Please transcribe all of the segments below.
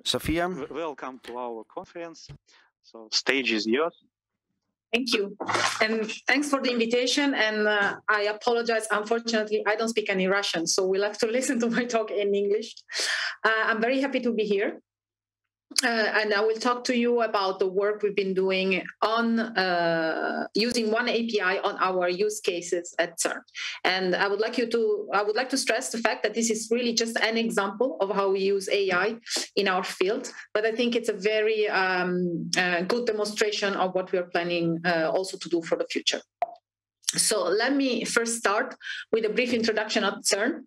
Sofia? Welcome to our conference. So, stage is yours. Thank you. And thanks for the invitation. And I apologize. Unfortunately, I don't speak any Russian, so we'll have to listen to my talk in English. I'm very happy to be here. And I will talk to you about the work we've been doing on using oneAPI on our use cases at CERN. And I would like to stress the fact that this is really just an example of how we use AI in our field. But I think it's a very good demonstration of what we are planning also to do for the future. So let me first start with a brief introduction of CERN.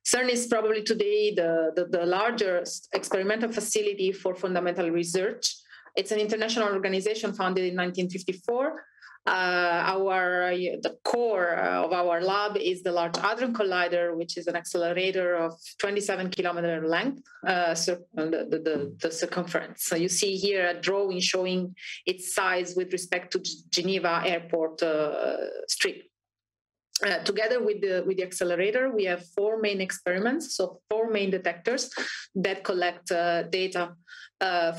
CERN is probably today the largest experimental facility for fundamental research. It's an international organization founded in 1954. The core of our lab is the Large Hadron Collider, which is an accelerator of 27-kilometer length, the circumference. So you see here a drawing showing its size with respect to Geneva Airport Strip. Together with the accelerator, we have 4 main experiments, so 4 main detectors that collect data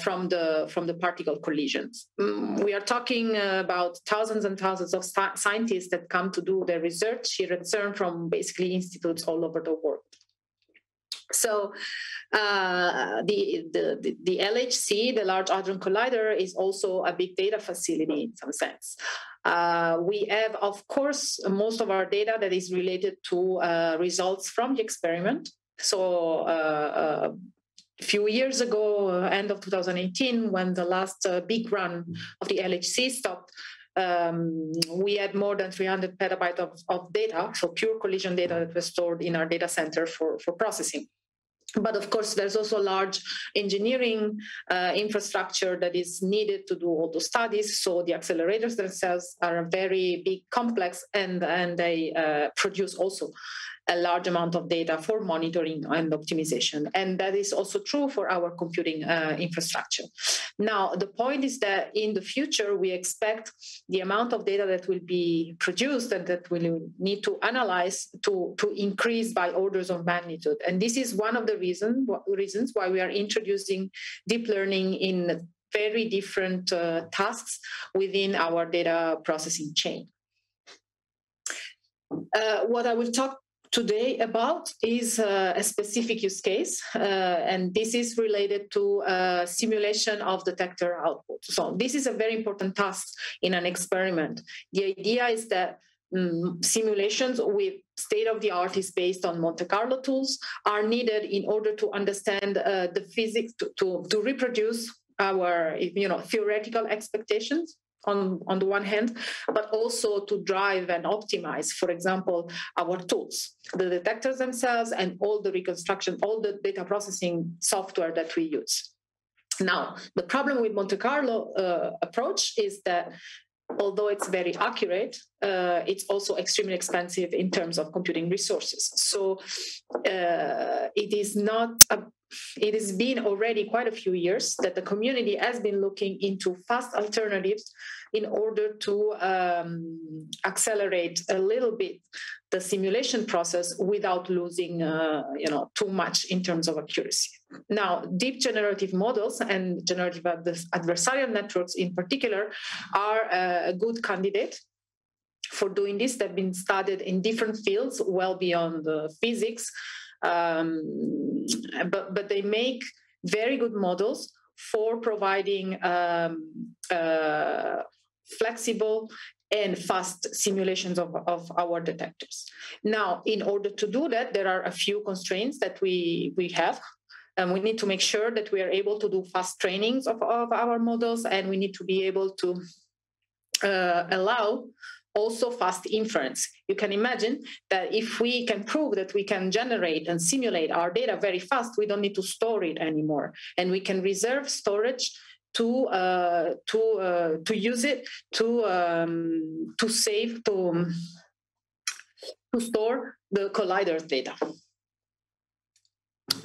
from the particle collisions. We are talking about thousands and thousands of scientists that come to do their research here at CERN from basically institutes all over the world. So the LHC, the Large Hadron Collider, is also a big data facility in some sense. We have, of course, most of our data that is related to results from the experiment. So a few years ago, end of 2018, when the last big run of the LHC stopped, we had more than 300 petabytes of data, so pure collision data that was stored in our data center for processing. But of course, there's also large engineering infrastructure that is needed to do all the studies. So the accelerators themselves are a very big complex, and they produce also a large amount of data for monitoring and optimization. And that is also true for our computing infrastructure. Now, the point is that in the future, we expect the amount of data that will be produced and that we'll need to analyze to increase by orders of magnitude. And this is one of the reasons why we are introducing deep learning in very different tasks within our data processing chain. What I will talk today about is a specific use case, and this is related to simulation of detector output. So this is a very important task in an experiment. The idea is that simulations with state-of-the-art is based on Monte Carlo tools are needed in order to understand the physics, to reproduce our theoretical expectations on the one hand, but also to drive and optimize, for example, our tools, the detectors themselves, and all the reconstruction, all the data processing software that we use. Now, the problem with Monte Carlo approach is that although it's very accurate, it's also extremely expensive in terms of computing resources. So it has been already quite a few years that the community has been looking into fast alternatives in order to accelerate a little bit the simulation process without losing too much in terms of accuracy. Now, deep generative models and generative adversarial networks in particular are a good candidate for doing this. They've been studied in different fields well beyond physics, but they make very good models for providing flexible and fast simulations of our detectors. Now, in order to do that, there are a few constraints that we have. And we need to make sure that we are able to do fast trainings of our models, and we need to be able to allow also fast inference. You can imagine that if we can prove that we can generate and simulate our data very fast, we don't need to store it anymore, and we can reserve storage to use it to store the collider's data.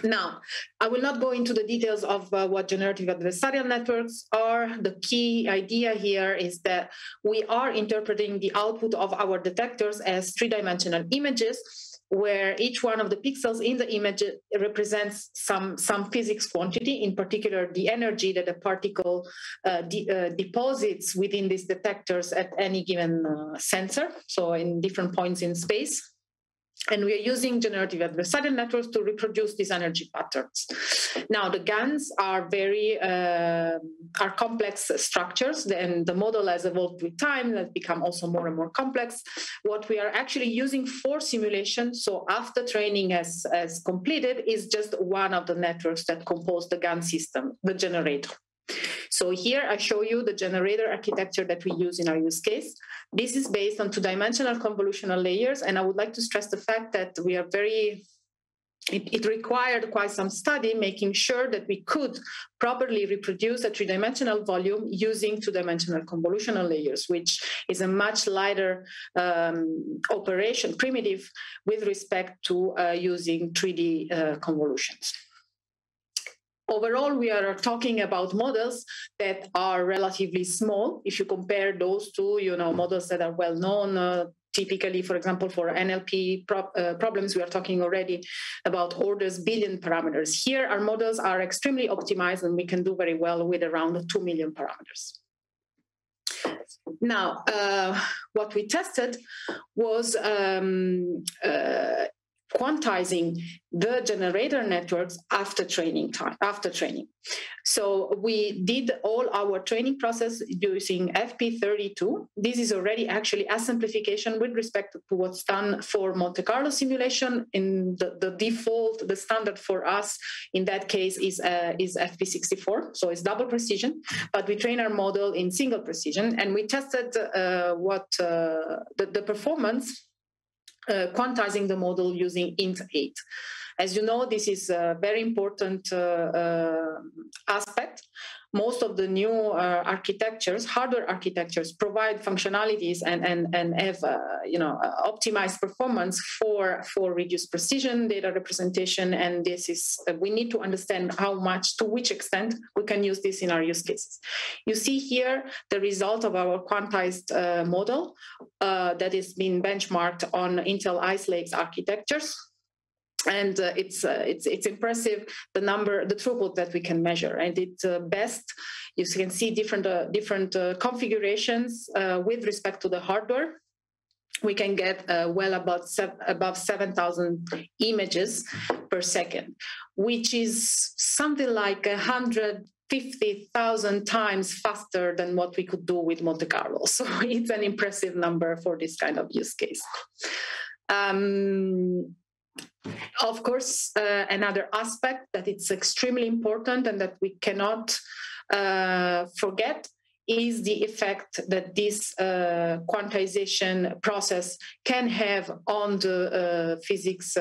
Now, I will not go into the details of what generative adversarial networks are. The key idea here is that we are interpreting the output of our detectors as three-dimensional images where each one of the pixels in the image represents some physics quantity, in particular the energy that a particle deposits within these detectors at any given sensor, so in different points in space. And we are using generative adversarial networks to reproduce these energy patterns. Now, the GANs are are complex structures, and the model has evolved with time, has become also more and more complex. What we are actually using for simulation, so after training has completed, is just one of the networks that compose the GAN system, the generator. So here I show you the generator architecture that we use in our use case. This is based on two-dimensional convolutional layers, and I would like to stress the fact that we are it required quite some study, making sure that we could properly reproduce a three-dimensional volume using two-dimensional convolutional layers, which is a much lighter operation, primitive, with respect to using 3D convolutions. Overall, we are talking about models that are relatively small. If you compare those to, models that are well known, typically, for example, for NLP problems, we are talking already about orders billion parameters. Here, our models are extremely optimized, and we can do very well with around 2 million parameters. Now, what we tested was quantizing the generator networks after training. So we did all our training process using FP32. This is already actually a simplification with respect to what's done for Monte Carlo simulation. In the default, the standard for us in that case is FP64, so it's double precision, but we train our model in single precision, and we tested the performance quantizing the model using int8. As you know, this is a very important aspect. Most of the new hardware architectures, provide functionalities and have optimized performance for reduced precision data representation. And this is we need to understand to which extent we can use this in our use cases. You see here the result of our quantized model that is being benchmarked on Intel Ice Lakes architectures. And it's impressive the throughput that we can measure, and it's best. You can see different configurations with respect to the hardware. We can get well above 7,000 images per second, which is something like 150,000 times faster than what we could do with Monte Carlo. So it's an impressive number for this kind of use case. Of course, another aspect that it's extremely important and that we cannot forget is the effect that this quantization process can have on the physics,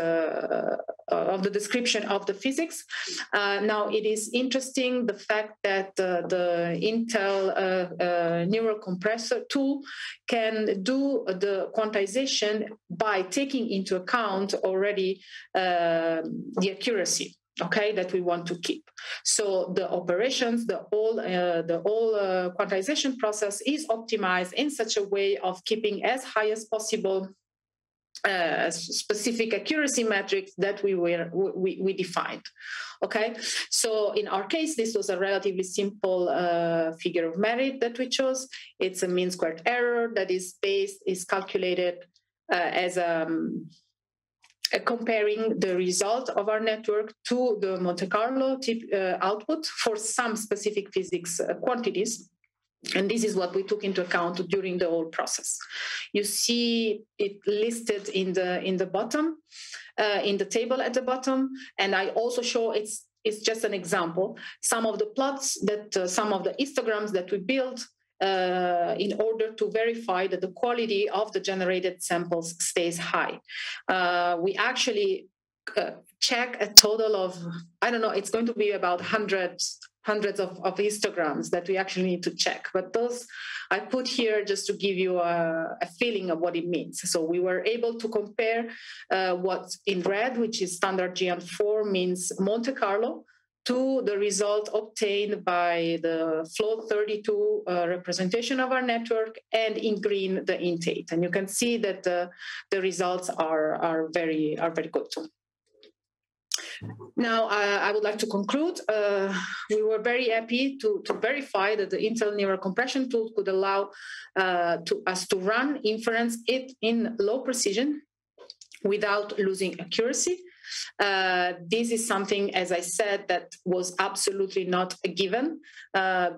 of the description of the physics. Now, it is interesting the fact that the Intel neural compressor tool can do the quantization by taking into account already the accuracy, that we want to keep. So the operations, the whole quantization process is optimized in such a way of keeping as high as possible specific accuracy metrics that we defined. So in our case, this was a relatively simple figure of merit that we chose. It's a mean squared error that is calculated as comparing the result of our network to the Monte Carlo output for some specific physics quantities. And this is what we took into account during the whole process. You see it listed in the bottom, in the table at the bottom. And I also show it's just an example. Some of the plots some of the histograms that we built in order to verify that the quality of the generated samples stays high. We actually check a total of, it's going to be about hundreds of histograms that we actually need to check. But those I put here just to give you a feeling of what it means. So we were able to compare what's in red, which is standard GM4, means Monte Carlo, to the result obtained by the float 32 representation of our network, and in green the int8. And you can see that the results are very good too. Now, I would like to conclude. We were very happy to verify that the Intel neural compression tool could allow us to run inference in low precision without losing accuracy. This is something, as I said, that was absolutely not a given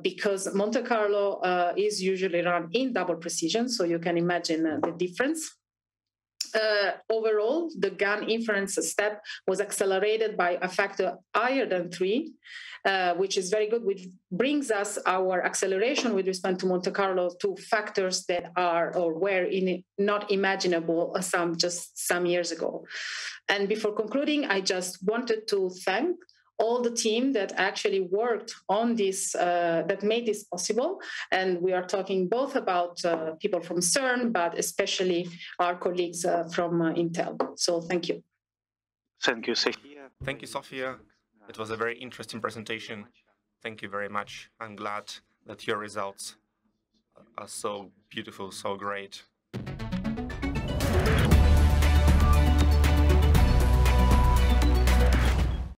because Monte Carlo is usually run in double precision, so you can imagine the difference. Overall, the GAN inference step was accelerated by a factor higher than 3, which is very good, which brings us our acceleration with respect to Monte Carlo to factors that are or were not imaginable some years ago. And before concluding, I just wanted to thank all the team that actually worked on this, that made this possible. And we are talking both about people from CERN, but especially our colleagues from Intel. So thank you. Thank you, Sofia. Thank you, Sofia. It was a very interesting presentation. Thank you very much. I'm glad that your results are so beautiful, so great.